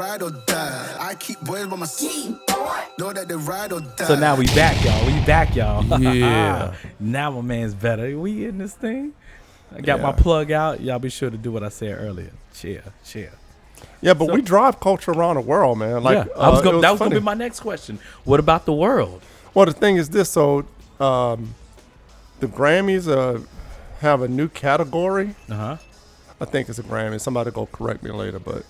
ride or die. I keep boys by my side. Know that they ride or die. So now we back, y'all. Yeah. Now my man's better. We in this thing. I got my plug out. Y'all be sure to do what I said earlier. Cheer. Yeah, but we drive culture around the world, man. Like that was gonna be my next question. What about the world? Well, the thing is this. So the Grammys have a new category. I think it's a Grammy. Somebody go correct me later, but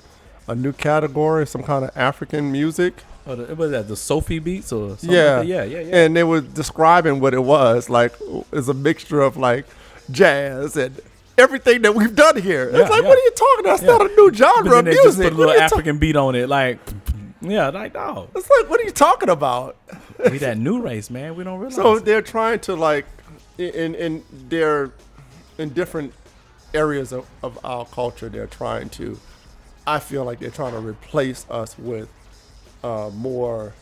a new category, some kind of African music. Was that the Sophie beats or something? Yeah. Like that? Yeah. And they were describing what it was. Like, it's a mixture of like jazz and everything that we've done here. It's like, what are you talking about? That's not a new genre of they music. just put a little African beat on it. Like, like, no. It's like, what are you talking about? We that new race, man. We don't realize. So they're trying to like, in different areas of our culture, they're trying to, I feel like they're trying to replace us with more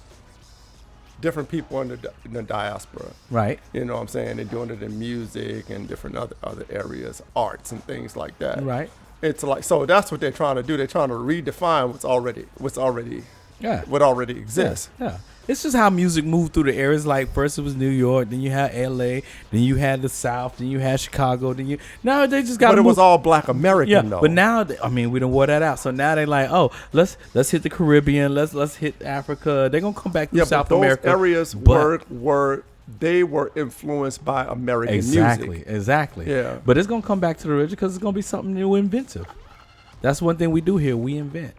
different people in the diaspora. Right. You know what I'm saying? They're doing it in music and different other areas, arts and things like that. Right. It's like, so that's what they're trying to do. They're trying to redefine what already exists. Yeah. It's just how music moved through the areas. Like first it was New York, then you had LA, then you had the South, then you had Chicago, now they just got. But it was all Black American though. But now, we done wore that out. So now they like, oh, let's hit the Caribbean, let's hit Africa. They're gonna come back to South America. Those areas were influenced by American music. Exactly. Yeah. But it's gonna come back to the original because it's gonna be something new, inventive. That's one thing we do here. We invent.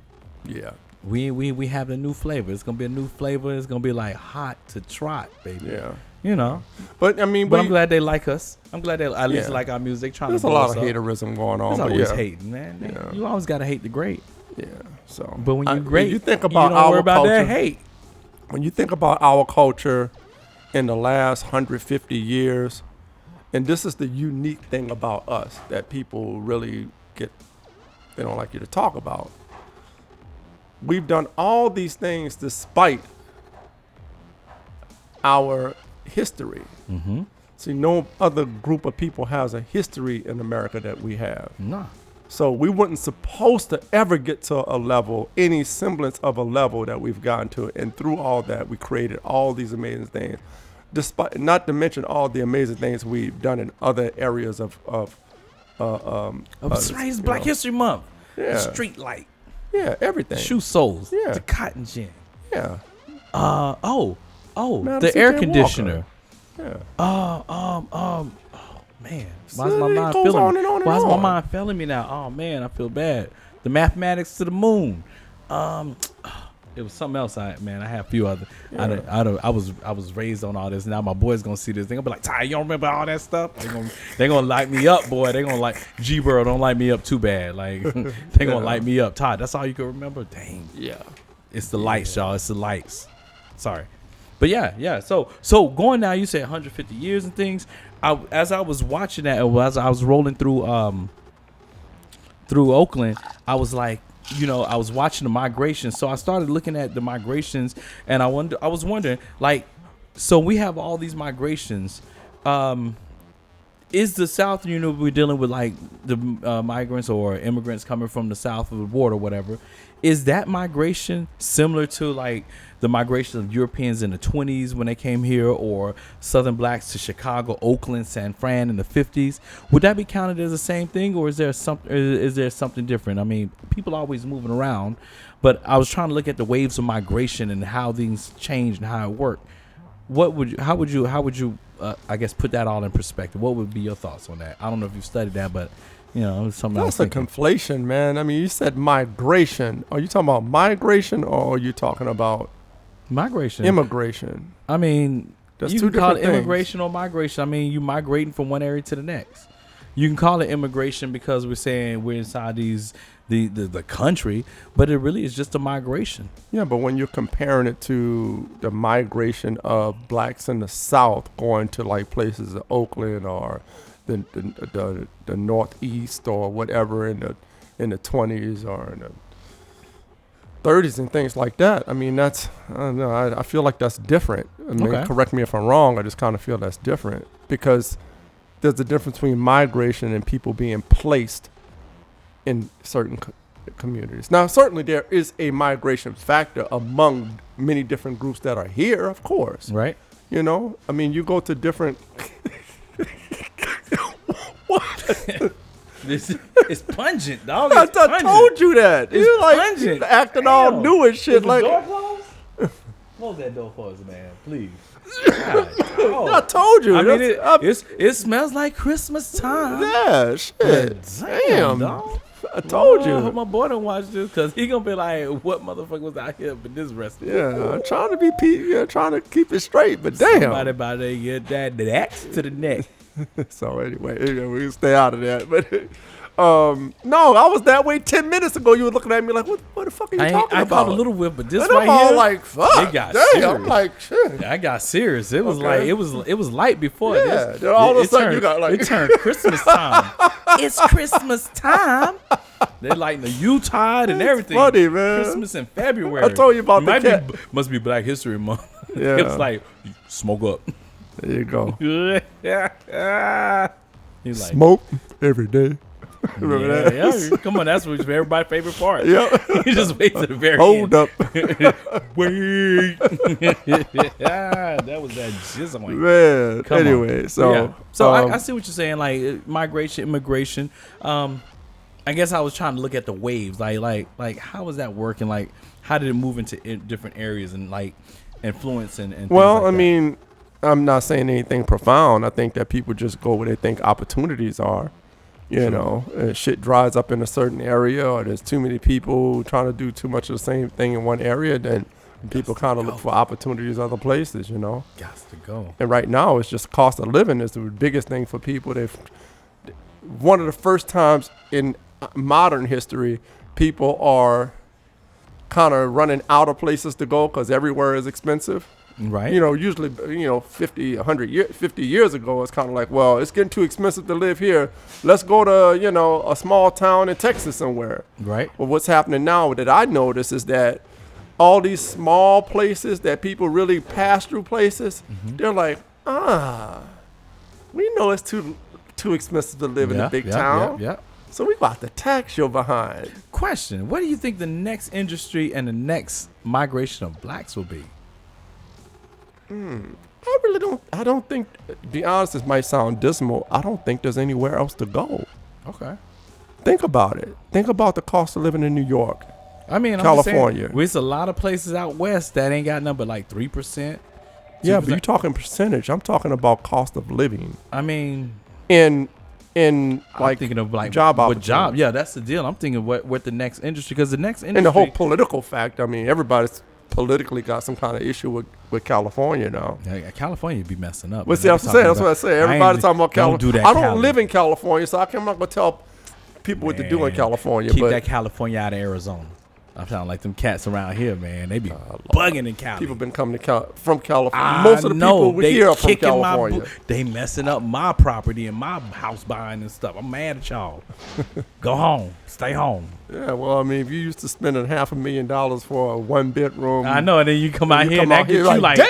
Yeah. We have a new flavor. It's gonna be a new flavor. It's gonna be like hot to trot, baby. Yeah. You know. But I mean, but I'm glad they like us. I'm glad they at least like our music. There's a lot of haterism going on. There's always hating, man. Yeah. You always gotta hate the great. Yeah. So. But when you're great, you think about you don't worry about culture, that hate. When you think about our culture in the last 150 years, and this is the unique thing about us that people really they don't like you to talk about. We've done all these things despite our history. Mm-hmm. See, no other group of people has a history in America that we have. Nah. So we weren't supposed to ever get to a level, any semblance of a level that we've gotten to. And through all that, we created all these amazing things. Despite, not to mention all the amazing things we've done in other areas of Black History Month. Yeah. Street light. Yeah, everything. Shoe soles. Yeah. The cotton gin. Yeah. The air conditioner. Yeah. Oh man. Why is my mind feeling me? Why is my mind failing me now? Oh man, I feel bad. The mathematics to the moon. It was something else. I have a few other. Yeah. I was raised on all this. Now my boys gonna see this. They gonna be like, Ty, you don't remember all that stuff? They gonna light me up, boy. They gonna like G-Bro. Don't light me up too bad. Like they gonna light me up. Ty, that's all you can remember. Dang. Yeah. It's the lights, y'all. It's the lights. Sorry, but yeah. So going now, you said 150 years and things. As I was watching that, as I was rolling through Oakland, I was like, I was watching the migration. So I started looking at the migrations, and I was wondering, like, so we have all these migrations. Is the South, we're dealing with like the migrants or immigrants coming from the south of the border or whatever. Is that migration similar to like the migration of Europeans in the 20s when they came here, or Southern blacks to Chicago, Oakland, San Fran in the 50s? Would that be counted as the same thing, or is there something different? I mean, people are always moving around, but I was trying to look at the waves of migration and how things changed and how it worked. How would you I guess put that all in perspective? What would be your thoughts on that? I don't know if you've studied that, but it's something that's a conflation, man. I mean, you said migration. Are you talking about migration, or are you talking about migration? Immigration. I mean, that's you two can call it different immigration or migration. I mean, you migrating from one area to the next. You can call it immigration because we're saying we're inside the country, but it really is just a migration. Yeah, but when you're comparing it to the migration of blacks in the South going to like places of Oakland or the Northeast or whatever in the 20s or in the 30s and things like that. I mean, that's, I don't know, I feel like that's different. I mean, correct me if I'm wrong. I just kind of feel that's different because there's a difference between migration and people being placed in certain communities. Now, certainly there is a migration factor among many different groups that are here, of course. Right. You know, I mean, you go to different. It's pungent, dog. I It's pungent. told you that. It's You're like pungent. acting all Damn. new and shit. Is the Like door closed? Close that door for us, man, please. God, dog. I told you. I mean, That's- it smells like Christmas time. yeah, shit. Damn, dog. I told I you. hope my boy don't watch this because he gonna be like, "What motherfucker was out here with this recipe?" Yeah, I'm trying to be trying to keep it straight, but damn. Somebody about to get that axe to the neck. So anyway, we can stay out of that. But no, I was that way 10 minutes ago. You were looking at me like, what the fuck are you talking I about? caught a little whiff, but this and right I'm all here, like, fuck. it got damn. serious. I'm like, shit. I got serious. It was Okay. like it was light before Yeah, this. then all of a sudden turned, you got like it turned Christmas time. It's Christmas time. They lighting the Yuletide and everything. funny, man. Christmas in February. I told you about It the might cat. must be Black History Month. Yeah. It was like smoke up. There you go. He's like, Smoke every day. Remember that? yeah, come on, that's what's everybody's favorite part. Yep. You just wait to the very Hold end. up. Wait. That was that jizz on. Man. Come on. Anyway, so Yeah. So I see what you're saying, like migration, immigration. I guess I was trying to look at the waves, like how was that working? Like how did it move into different areas and like influence and things well, like I that? mean, I'm not saying anything profound. I think that people just go where they think opportunities are. You know, shit dries up in a certain area, or there's too many people trying to do too much of the same thing in one area, then people kind of look for opportunities other places, you know. Got to go. And right now, it's just cost of living is the biggest thing for people. One of the first times in modern history, people are kind of running out of places to go because everywhere is expensive. Right. You know, usually, 50 years ago, it's kind of like, well, it's getting too expensive to live here. Let's go to, a small town in Texas somewhere. Right. Well, what's happening now that I notice is that all these small places that people really pass through places, they're like, we know it's too expensive to live in a big town. Yeah. So we about to tax your behind. Question: what do you think the next industry and the next migration of blacks will be? I don't think, to be honest, this might sound dismal. I don't think there's anywhere else to go. Okay. Think about it. Think about the cost of living in New York. I mean, California. There's a lot of places out west that ain't got nothing but like 3%. Yeah, but you're talking percentage. I'm talking about cost of living I mean, in I'm like thinking of like job what opportunities. job. Yeah, that's the deal. I'm thinking what the next industry, because the next industry And the whole political fact. I mean, everybody's politically got some kind of issue with California now. Yeah, California be messing up. But see, that's what I say. Everybody's talking about Don't California. do that. I don't Cali. live in California, so I'm not gonna tell people what to do in Man, California. Keep but that California out of Arizona. I'm sounding like them cats around here, man. They be bugging in Cali. people been coming to from California. I Most of the know. people we They here are from kicking California. they messing up my property and my house buying and stuff. I'm mad at y'all. Go home. Stay home. Yeah, well, I mean, if you used to spending $500,000 for a 1-bedroom, I know, and then you come out here and that gets you like, dang!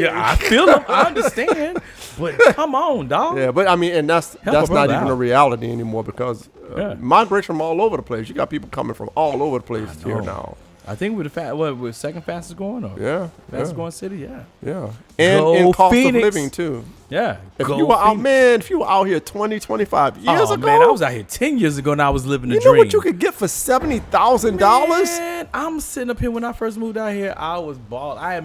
yeah, I feel them. I understand. But come on, dog. Yeah, but I mean, and that's a not brother even out. a reality anymore because migration from all over the place. You got people coming from all over the place here now. I think we're we're second fastest growing, or Yeah, fastest growing city. Yeah, and Go in cost Phoenix. of living too. yeah. If Go you were out, Phoenix. man, if you were out here 20, 25 years ago, man, I was out here 10 years ago and I was living the you dream. know what you could get for $70,000? Man, I'm sitting up here when I first moved out here. I was bald. I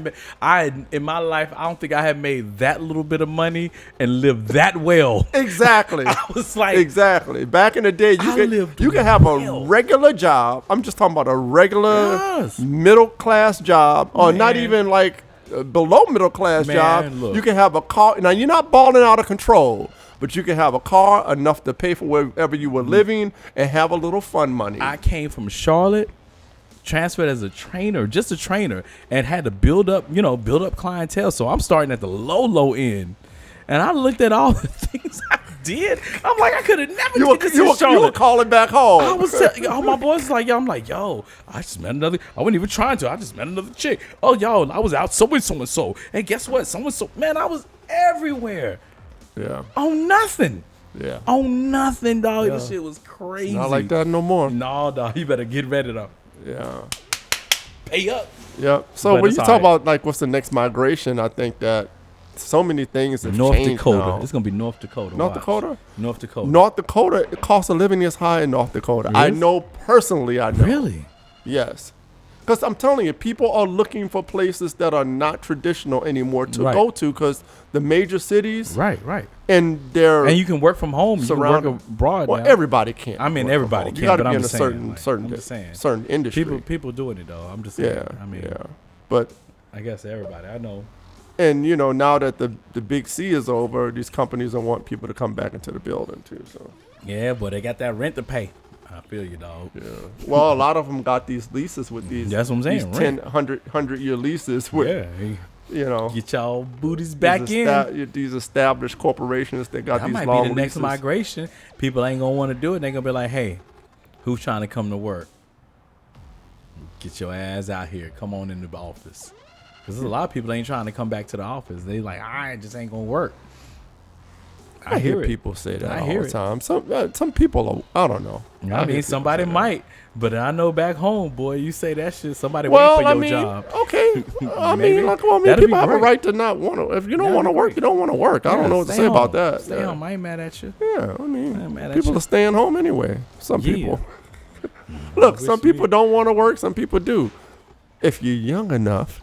in my life, I don't think I had made that little bit of money and lived that well. Exactly. I was like, Exactly. Back in the day, you could have a regular job. I'm just talking about a regular Yes. middle class job, or not Man. even like below middle class Man, job. look. You can have a car. Now you're not balling out of control, but you can have a car enough to pay for wherever you were living and have a little fun money. I came from Charlotte, transferred as a trainer, just a trainer, and had to build up clientele. So I'm starting at the low end. And I looked at all the things I did. I'm like, I could have never did this in Charlotte. You were calling back home. I was all my boys was like, yo, I'm like, yo, I just met another. I wasn't even trying to. I just met another chick. Oh, yo, I was out so. And guess what? Man, I was everywhere. Yeah. On nothing. Yeah. On nothing, dog. Yeah. This shit was crazy. Not like that no more. No, dog. You better get ready though. Yeah. Pay up. Yeah. So But when it's you all talk right. about like what's the next migration, I think that so many things have North changed Dakota. now. It's gonna be North Dakota. North Watch. Dakota? North Dakota. North Dakota, the cost of living is high in North Dakota. It I is? know personally. I know. Really? Yes. Because I'm telling you, people are looking for places that are not traditional anymore to Right. go to because the major cities Right. and they're And you can work from home. You can work surrounded. abroad. Well, now. everybody can't. I mean, work from everybody home. can, You got to but be I'm in a just saying, certain like, certain I'm just saying. certain industry. People doing it though. I'm just saying. yeah. I mean, yeah. But I guess everybody. I know. and you know now that the big C is over, these companies don't want people to come back into the building too. So Yeah, but they got that rent to pay. I feel you, dog. yeah. Well, a lot of them got these leases with these. That's what I'm saying, These rent. 100 year leases with Yeah. you know. Get y'all booties these back in. These established corporations that got That these might long be the next leases. migration. People ain't gonna want to do it. They're gonna be like, "Hey, who's trying to come to work? Get your ass out here. Come on in the office." Because there's a lot of people that ain't trying to come back to the office. They like, I just ain't gonna work. I hear it. people say that I all hear the it. time. Some people are, I don't know. I hear mean, people somebody say that. might, but I know back home, boy, you say that shit, somebody Well, wait for I your mean, job. okay. I Maybe. mean, like, well, I mean, That'd be people have a great. right to not want to. If you don't That'd want to be work, great. you don't want to work. I Yeah, don't know what to stay say about home. that. Stay yeah. home. I ain't mad at you. Yeah, I mean, ain't mad at people you. are staying home anyway. Some Yeah. people. Look, wish some we- people don't want to work. Some people do. If you're young enough,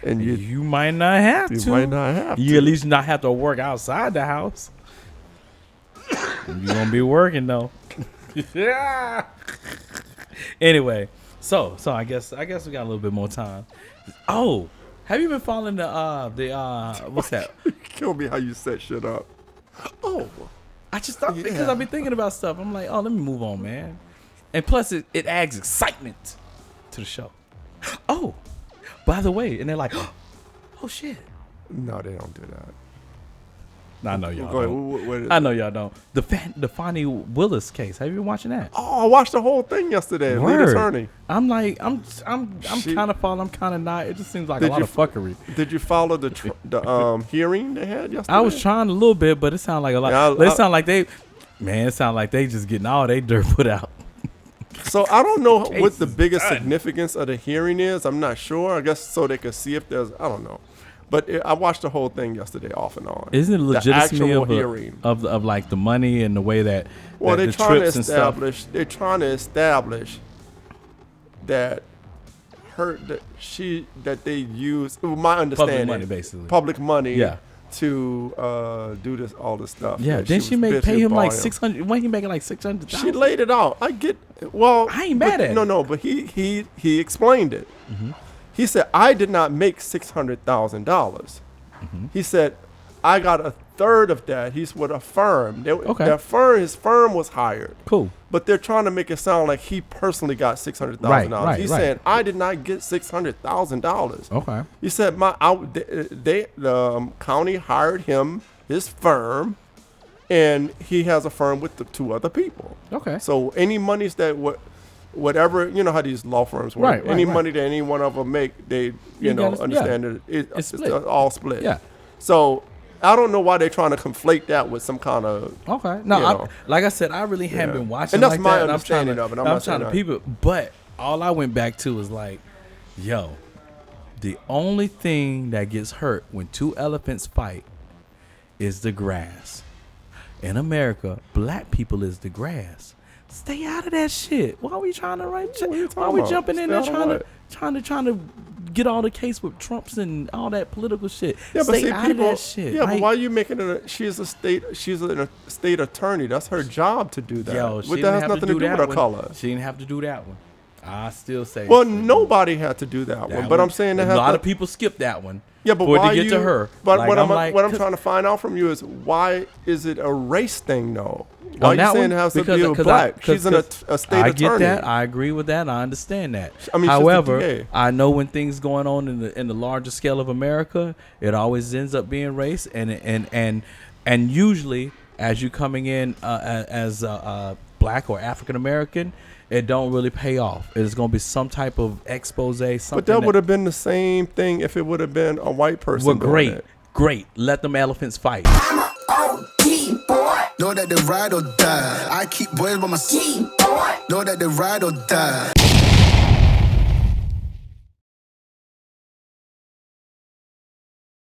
and you You might not have to. might not have You to. at least not have to work outside the house. You're gonna be working though. Yeah. Anyway, so I guess we got a little bit more time. Oh, have you been following the what's that? Kill me how you set shit up. Oh, I just thought because Yeah. I've been thinking about stuff. I'm like, oh, let me move on, man. And plus, it adds excitement to the show. Oh, by the way, and they're like, oh shit. no, they don't do that. I know y'all Go ahead. don't. What is I it? know y'all don't. The Fonnie Willis case. Have you been watching that? Oh, I watched the whole thing yesterday. Lead Word. attorney. I'm like, I'm She- kind of following. I'm kind of not. It just seems like a Did lot you of fuckery. Did you follow the hearing they had yesterday? I was trying a little bit, but it sounded like a lot. Yeah, It sounded like it sounded like they just getting all they dirt put out. So I don't know Case what the is biggest done. significance of the hearing is. I'm not sure. I guess so they could see if there's. I don't know. But I watched the whole thing yesterday, off and on. Isn't it The legitimacy actual of, hearing? of like the money and the way that Well, that they're the trying to trips and stuff? establish. They're trying to establish that that they use. My understanding, money, basically. public money. Yeah. To do all this stuff. Yeah, that didn't she was pay basically him like borrowing. 600? Wasn't he making like 600? She laid it out. I get. Well, I ain't mad at No, it. no, but he explained it. Mm-hmm. He said, I did not make $600,000. Mm-hmm. He said, I got a third of that. He's with a firm. Okay. His firm was hired. Cool. But they're trying to make it sound like he personally got $600,000. Right, He's right. saying, I did not get $600,000. Okay. He said, the county hired him, his firm, and he has a firm with the two other people. Okay. So any monies that whatever, you know how these law firms work. Right, any right. money that any one of them make, they You gotta- understand yeah. that It's it's split. all split. Yeah. So I don't know why they're trying to conflate that with some kind of. Okay. No, You know. like I said, I really haven't Yeah. been watching And that's like my that. I'm trying understanding to, of it. I'm I'm not trying to saying peep it. But all I went back to was like, yo, the only thing that gets hurt when two elephants fight is the grass. In America, black people is the grass. Stay out of that shit. Why are we trying to write? What are you Why are talking we about? jumping in Stay there out of trying to get all the case with Trumps and all that political shit? Yeah, but Stay see, out people. of that shit. Yeah, but Like, why are you making it? She's a state attorney. That's her job to do that. Yo, she But didn't that has have nothing to do with that her one. color. She didn't have to do that one. I still say. Well, she- nobody had to do that one. But I'm saying a that lot of people skip that one. Yeah, but for it why to get you, to her. But Like, what I'm like, what I'm 'cause- trying to find out from you is why is it a race thing though? On Why are you that saying one? it has to Because- be with 'cause black? I- She's a state I attorney. get that. I agree with that. I understand that. I mean, she's however, the DA. I know when things going on in the larger scale of America, it always ends up being race, and usually as you coming in as black or African American, it don't really pay off. It's going to be some type of expose. Something But that would have been the same thing if it would have been a white person. well, doing great, it. great. Let them elephants fight. I'm a OG boy. Know that they ride or die. I keep boys by my side. Know that they ride or die.